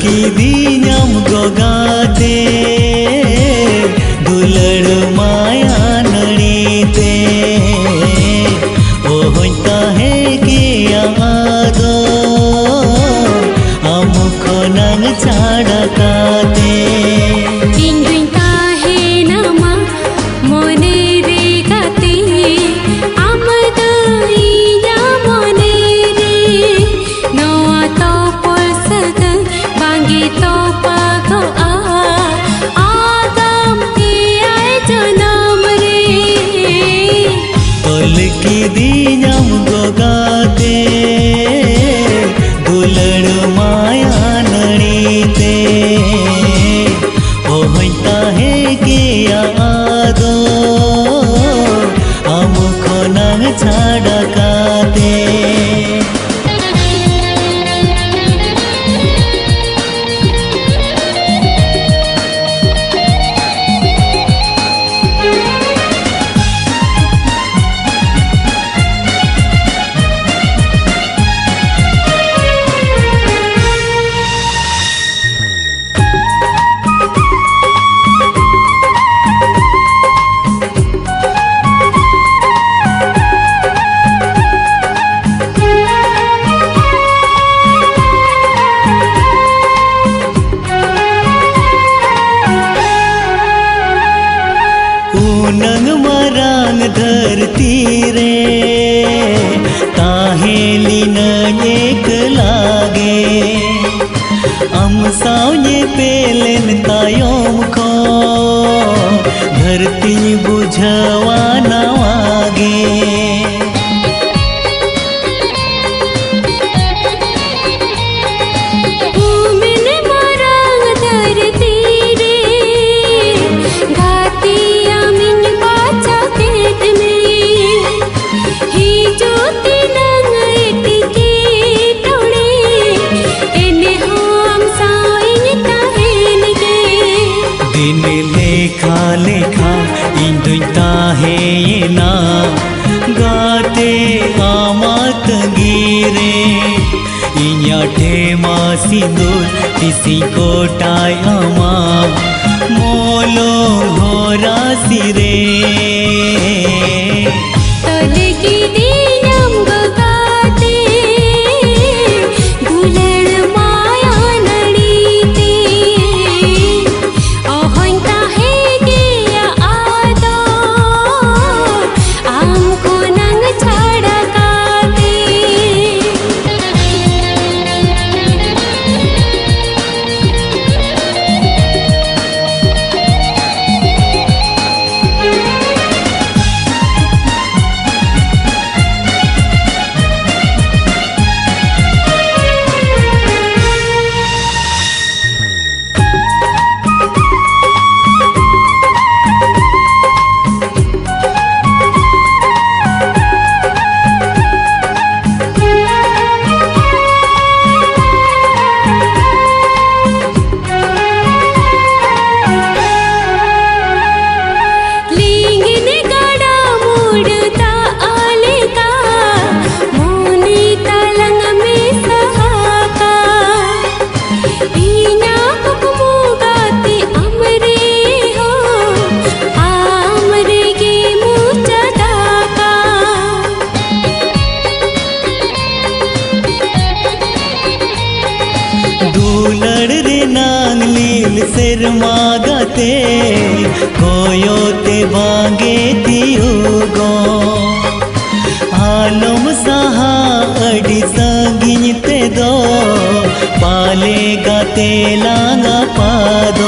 कीदिन्याम गोगाते दुलड़ माया नड़ीते ओहों ताहे गया आदो आम खोनांग छाड़ा काते कीदिन्याम गोगाते दुलड़ माया नड़ीते ओहों ताहे गया आदो आम खोनांग छाड़ा काते नंग मरांग धरती रे ताहेली न एक लागे अम सावने पेलेन तायोम को धरती बुझवा न वागे लेखा लेखा इंदुं ताहेना गाते आमा तंगीरे इन्या ठेमा सिंदूर तिसी कोटाय आमा मोलो होरा सिरे दुलड़ रे नांग लील सिरमा गाते कोयोते बांगे तियुगो आलम सहा अड़ी संगिन ते दो पाले गाते लांगा पाद